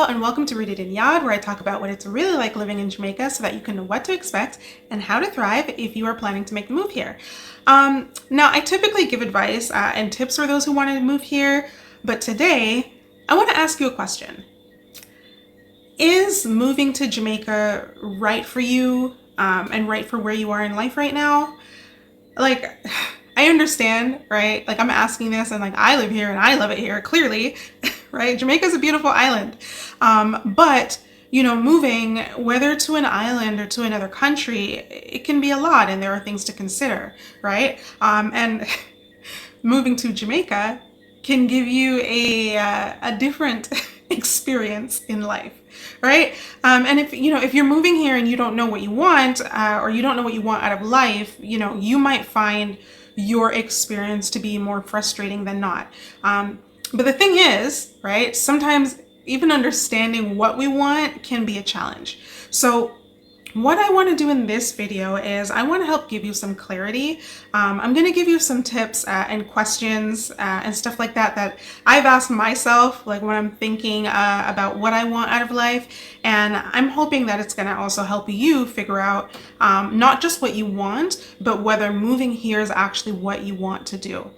and welcome to Rooted in Yad, where I talk about what it's really like living in Jamaica so that you can know what to expect and how to thrive if you are planning to make the move here. Now, I typically give advice and tips for those who want to move here, but today I want to ask you a question. Is moving to Jamaica right for you and right for where you are in life right now? Like, I understand, right? Like, I'm asking this and like I live here and I love it here, clearly, right? Jamaica is a beautiful island. But you know, moving whether to an island or to another country, it can be a lot and there are things to consider, right? And moving to Jamaica can give you a different experience in life, right? And if you're moving here and you don't know what you want, or you don't know what you want out of life, you might find your experience to be more frustrating than not. But the thing is, right, sometimes even understanding what we want can be a challenge. So what I want to do in this video is I want to help give you some clarity. I'm going to give you some tips and questions and stuff like that I've asked myself, like when I'm thinking about what I want out of life. And I'm hoping that it's going to also help you figure out not just what you want, but whether moving here is actually what you want to do.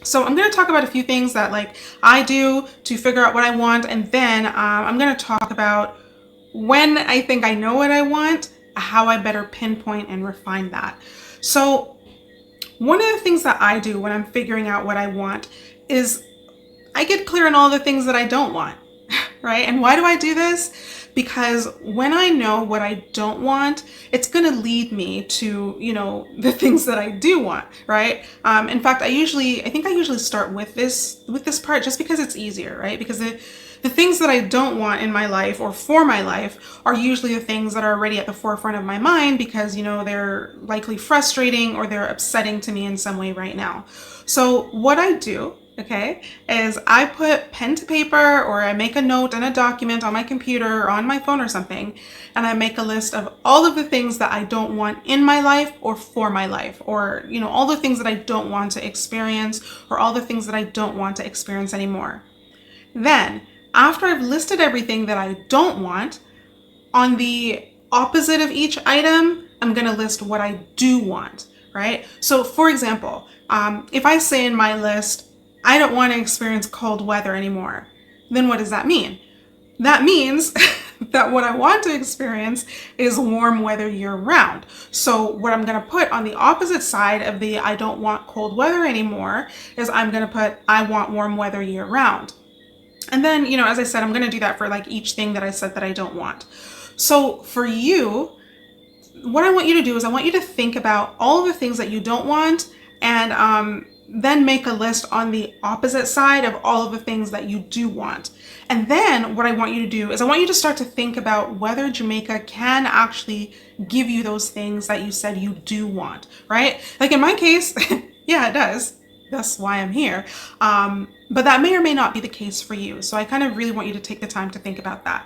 So I'm going to talk about a few things that like I do to figure out what I want. And then I'm going to talk about when I think I know what I want, how I better pinpoint and refine that. So one of the things that I do when I'm figuring out what I want is I get clear on all the things that I don't want, right? And why do I do this? Because when I know what I don't want, it's going to lead me to, the things that I do want, right? In fact, I think I usually start with this part just because it's easier, right? Because the things that I don't want in my life or for my life are usually the things that are already at the forefront of my mind because, they're likely frustrating or they're upsetting to me in some way right now. So what I do, okay, is I put pen to paper or I make a note and a document on my computer or on my phone or something, and I make a list of all of the things that I don't want in my life or for my life, or, all the things that I don't want to experience or all the things that I don't want to experience anymore. Then, after I've listed everything that I don't want, on the opposite of each item, I'm going to list what I do want, right? So for example, if I say in my list, I don't want to experience cold weather anymore, then what does that mean? That means that what I want to experience is warm weather year round. So what I'm going to put on the opposite side of the I don't want cold weather anymore is I'm going to put I want warm weather year round. And then, as I said, I'm going to do that for like each thing that I said that I don't want. So for you, what I want you to do is I want you to think about all the things that you don't want and then make a list on the opposite side of all of the things that you do want. And then what I want you to do is I want you to start to think about whether Jamaica can actually give you those things that you said you do want, right? Like in my case, yeah, it does. That's why I'm here. But that may or may not be the case for you. So I kind of really want you to take the time to think about that.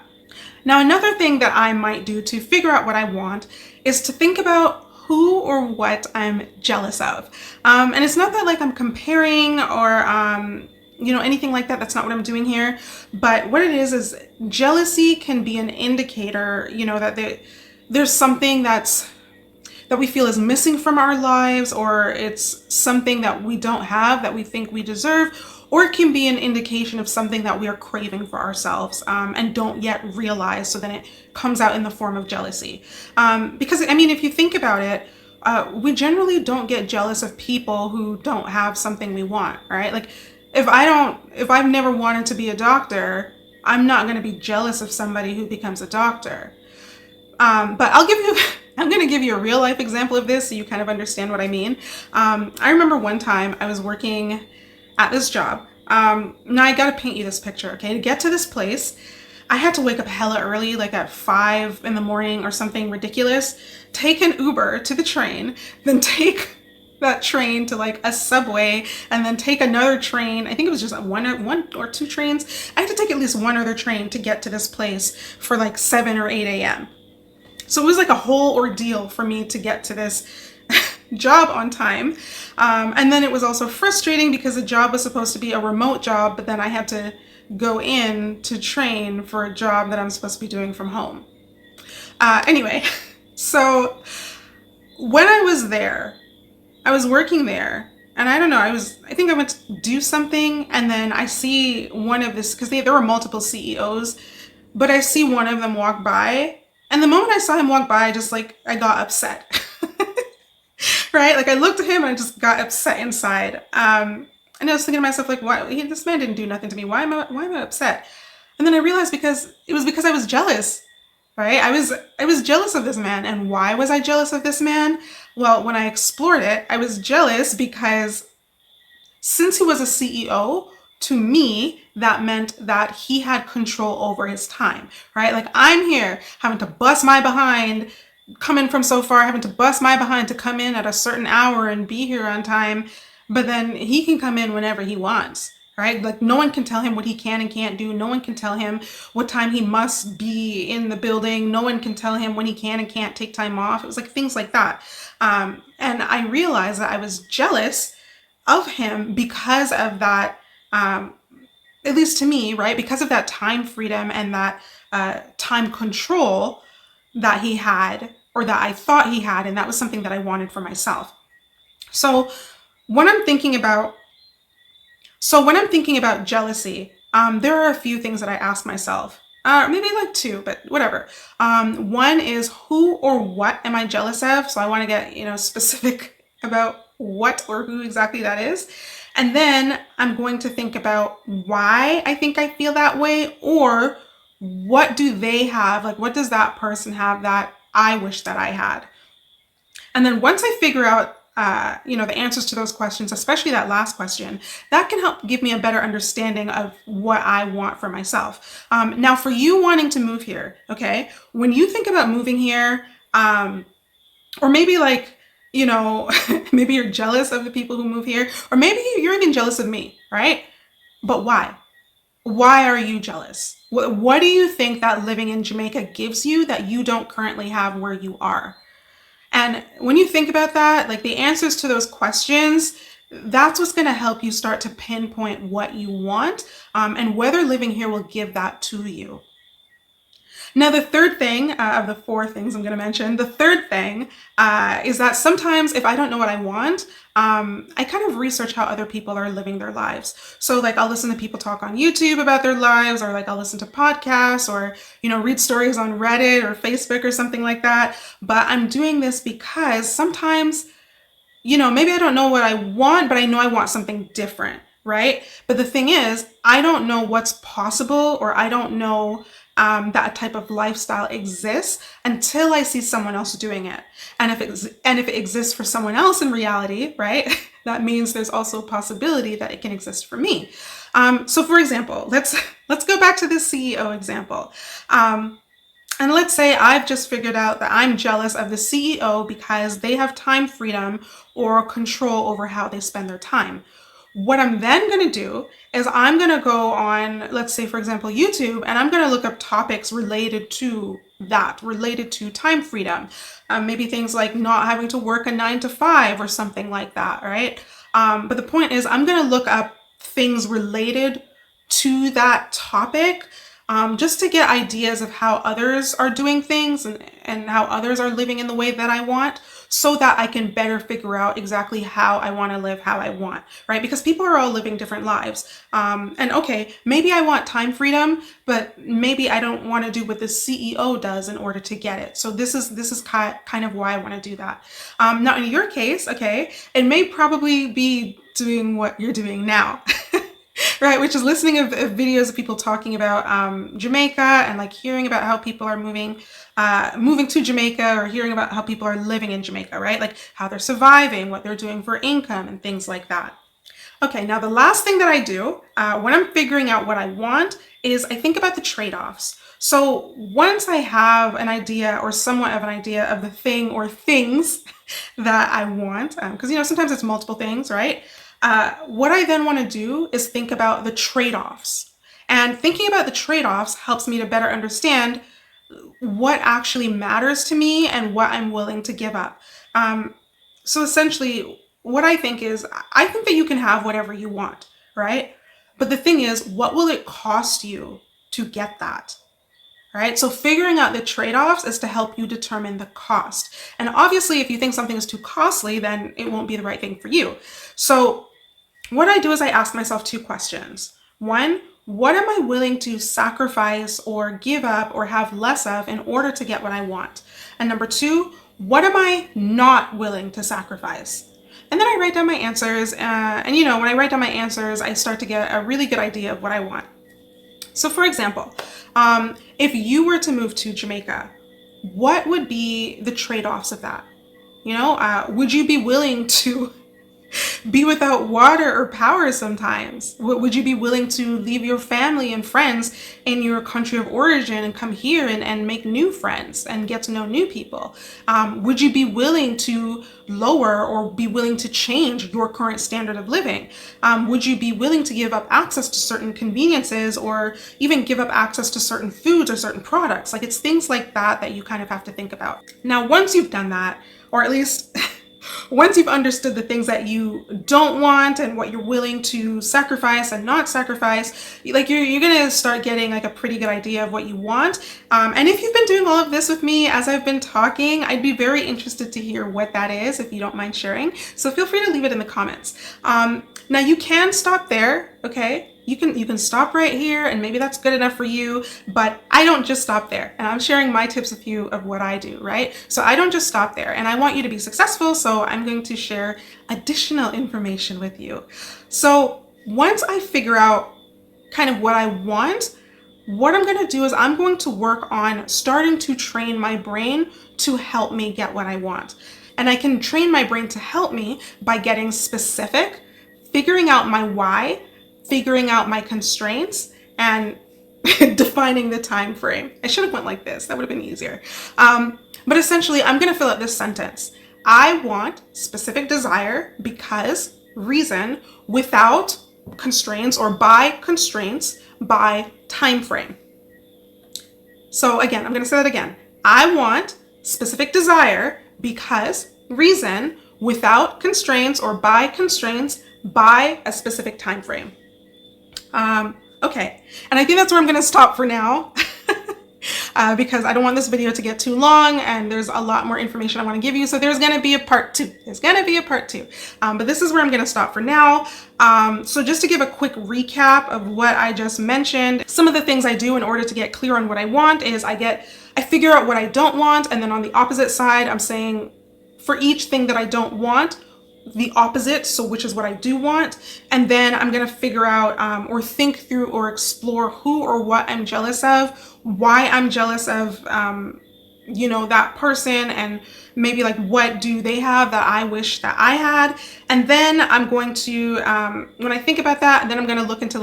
Now, another thing that I might do to figure out what I want is to think about who or what I'm jealous of. And it's not that like I'm comparing or, anything like that. That's not what I'm doing here. But what it is jealousy can be an indicator, that there's something that we feel is missing from our lives, or it's something that we don't have that we think we deserve, or it can be an indication of something that we are craving for ourselves and don't yet realize, so then it comes out in the form of jealousy. Because, if you think about it, we generally don't get jealous of people who don't have something we want, right? Like if I've never wanted to be a doctor, I'm not going to be jealous of somebody who becomes a doctor. But I'm going to give you a real life example of this so you kind of understand what I mean. I remember one time I was working at this job. Now I got to paint you this picture, okay? To get to this place, I had to wake up hella early, like at 5 in the morning or something ridiculous, take an Uber to the train, then take that train to like a subway, and then take another train. I think it was just one or two trains. I had to take at least one other train to get to this place for like 7 or 8 a.m. So it was like a whole ordeal for me to get to this job on time. And then it was also frustrating because the job was supposed to be a remote job, but then I had to go in to train for a job that I'm supposed to be doing from home. Anyway, so when I was there, I was working there, and I don't know, I think I went to do something, and then I see one of this, because there were multiple CEOs, but I see one of them walk by, and the moment I saw him walk by, I got upset. Right? Like I looked at him and I just got upset inside. And I was thinking to myself, like, why? This man didn't do nothing to me. Why am I upset? And then I realized because I was jealous, right? I was jealous of this man. And why was I jealous of this man? Well, when I explored it, I was jealous because since he was a CEO, to me, that meant that he had control over his time, right? Like I'm here having to bust my behind, coming from so far, having to bust my behind to come in at a certain hour and be here on time, but then he can come in whenever he wants. Right? Like no one can tell him what he can and can't do. No one can tell him what time he must be in the building. No one can tell him when he can and can't take time off. It was like things like that. And I realized that I was jealous of him because of that, at least to me, right? Because of that time freedom and that time control that he had, or that I thought he had, and that was something that I wanted for myself. So when I'm thinking about jealousy, there are a few things that I ask myself. Maybe like two, but whatever. One is who or what am I jealous of? So I want to get, specific about what or who exactly that is. And then I'm going to think about why I think I feel that way, or what do they have? Like, what does that person have that I wish that I had? And then once I figure out, the answers to those questions, especially that last question, that can help give me a better understanding of what I want for myself. Now, for you wanting to move here, okay, when you think about moving here, or maybe maybe you're jealous of the people who move here, or maybe you're even jealous of me, right? But why? Why are you jealous? What do you think that living in Jamaica gives you that you don't currently have where you are? And when you think about that, like the answers to those questions, that's what's going to help you start to pinpoint what you want, and whether living here will give that to you. Now, the third thing, of the four things I'm going to mention, the third thing is that sometimes if I don't know what I want, I kind of research how other people are living their lives. So like I'll listen to people talk on YouTube about their lives, or like I'll listen to podcasts, or, read stories on Reddit or Facebook or something like that. But I'm doing this because sometimes, maybe I don't know what I want, but I know I want something different, right? But the thing is, I don't know what's possible, or I don't know that type of lifestyle exists until I see someone else doing it. And if it exists for someone else in reality, right, that means there's also a possibility that it can exist for me. So for example, let's go back to this CEO example. And let's say I've just figured out that I'm jealous of the CEO because they have time freedom or control over how they spend their time. What I'm then going to do is I'm going to go on, let's say, for example, YouTube, and I'm going to look up topics related to that, related to time freedom. Maybe things like not having to work a 9 to 5 or something like that, right? But the point is, I'm going to look up things related to that topic, just to get ideas of how others are doing things, and how others are living in the way that I want, so that I can better figure out exactly how I want to live, how I want, right? Because people are all living different lives. And okay, maybe I want time freedom, but maybe I don't want to do what the CEO does in order to get it. So this is kind of why I want to do that. Now in your case, okay, it may probably be doing what you're doing now. Right, which is listening to videos of people talking about Jamaica, and like hearing about how people are moving to Jamaica, or hearing about how people are living in Jamaica, right? Like how they're surviving, what they're doing for income, and things like that. Okay, now the last thing that I do when I'm figuring out what I want is I think about the trade-offs. So once I have an idea, or somewhat of an idea, of the thing or things that I want, because sometimes it's multiple things, right? What I then want to do is think about the trade-offs. And thinking about the trade-offs helps me to better understand what actually matters to me and what I'm willing to give up. So essentially, what I think is, I think that you can have whatever you want, right? But the thing is, what will it cost you to get that? Right? So figuring out the trade-offs is to help you determine the cost. And obviously, if you think something is too costly, then it won't be the right thing for you. So what I do is I ask myself two questions. One, what am I willing to sacrifice or give up or have less of in order to get what I want? And number two, what am I not willing to sacrifice? And then I write down my answers. And when I write down my answers, I start to get a really good idea of what I want. So for example, if you were to move to Jamaica, what would be the trade-offs of that? Would you be willing to be without water or power sometimes? Would you be willing to leave your family and friends in your country of origin and come here and make new friends and get to know new people? Would you be willing to lower or be willing to change your current standard of living? Would you be willing to give up access to certain conveniences or even give up access to certain foods or certain products? Like, it's things like that that you kind of have to think about. Now, once you've done that, or at least once you've understood the things that you don't want and what you're willing to sacrifice and not sacrifice, like you're gonna start getting like a pretty good idea of what you want. And if you've been doing all of this with me as I've been talking, I'd be very interested to hear what that is, if you don't mind sharing. So feel free to leave it in the comments. Now you can stop there, okay? You can stop right here and maybe that's good enough for you, but I don't just stop there. And I'm sharing my tips with you of what I do, right? So I don't just stop there, and I want you to be successful, so I'm going to share additional information with you. So once I figure out kind of what I want, what I'm going to do is I'm going to work on starting to train my brain to help me get what I want. And I can train my brain to help me by getting specific, figuring out my why, figuring out my constraints, and defining the time frame. I should have went like this. That would have been easier. But essentially, I'm going to fill out this sentence. I want specific desire because reason without constraints, or by constraints, by time frame. So again, I'm going to say that again. I want specific desire because reason without constraints, or by constraints, by a specific time frame. Okay, and I think that's where I'm going to stop for now because I don't want this video to get too long, and there's a lot more information I want to give you, so there's going to be a part two. But this is where I'm going to stop for now. So just to give a quick recap of what I just mentioned, some of the things I do in order to get clear on what I want is I figure out what I don't want, and then on the opposite side, I'm saying for each thing that I don't want, the opposite, so which is what I do want. And then I'm going to figure out or think through or explore who or what I'm jealous of, why I'm jealous of that person, and maybe like what do they have that I wish that I had. And then I'm going to when I think about that, then I'm going to look into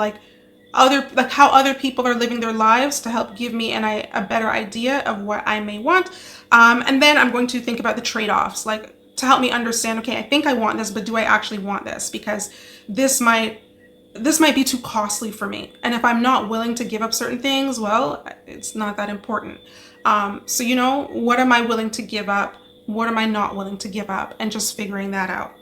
how other people are living their lives to help give me a better idea of what I may want. And then I'm going to think about the trade-offs, like to help me understand, okay, I think I want this, but do I actually want this? Because this might be too costly for me. And if I'm not willing to give up certain things, well, it's not that important. So, what am I willing to give up? What am I not willing to give up? And just figuring that out.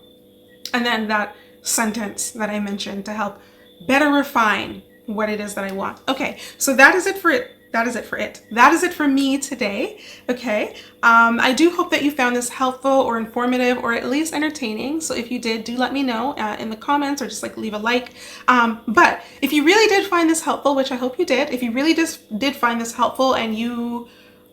And then that sentence that I mentioned to help better refine what it is that I want. Okay, so that is it for it. That is it for me today. Okay. I do hope that you found this helpful or informative or at least entertaining. So if you did, do let me know in the comments, or just like leave a like. But if you really did find this helpful, which I hope you did, if you really just did find this helpful and you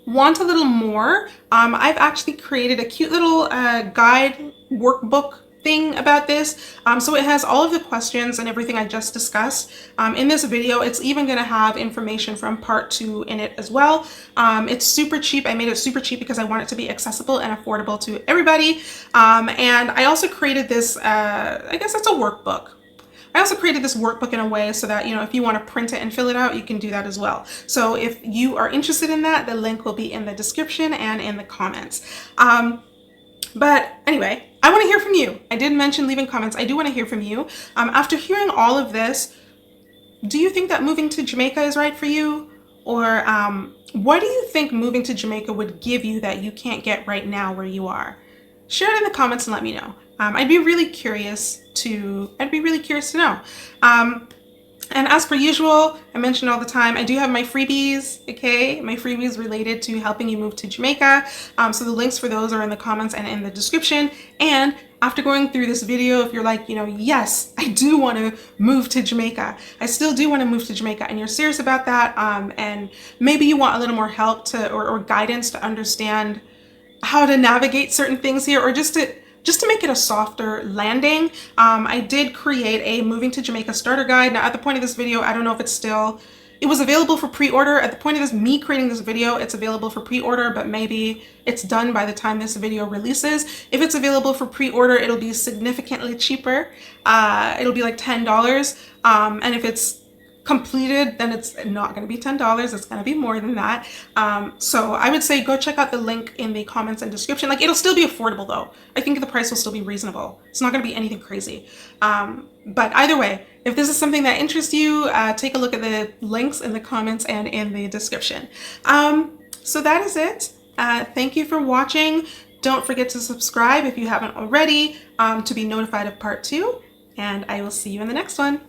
want a little more, I've actually created a cute little guide workbook thing about this. So it has all of the questions and everything I just discussed in this video. It's even going to have information from part 2 in it as well. It's super cheap. I made it super cheap because I want it to be accessible and affordable to everybody. And I also created this, I guess it's a workbook. I also created this workbook in a way so that, if you want to print it and fill it out, you can do that as well. So if you are interested in that, the link will be in the description and in the comments. But anyway, I want to hear from you. I did mention leaving comments. I do want to hear from you. After hearing all of this, do you think that moving to Jamaica is right for you? Or what do you think moving to Jamaica would give you that you can't get right now where you are? Share it in the comments and let me know. I'd be really curious to know. And as per usual, I mention all the time, I do have my freebies, okay? My freebies related to helping you move to Jamaica. So the links for those are in the comments and in the description. And after going through this video, if you're like, yes, I do want to move to Jamaica. I still do want to move to Jamaica, and you're serious about that, and maybe you want a little more help or guidance to understand how to navigate certain things here, or just to make it a softer landing. I did create a moving to Jamaica starter guide. Now at the point of this video, I don't know if it was available for pre-order. At the point of me creating this video, it's available for pre-order, but maybe it's done by the time this video releases. If it's available for pre-order, it'll be significantly cheaper. It'll be like $10. And if it's completed, then it's not going to be $10. It's going to be more than that. So I would say go check out the link in the comments and description. Like, it'll still be affordable though. I think the price will still be reasonable. It's not going to be anything crazy. But either way, if this is something that interests you, take a look at the links in the comments and in the description. So that is it. Thank you for watching. Don't forget to subscribe if you haven't already, to be notified of part 2. And I will see you in the next one.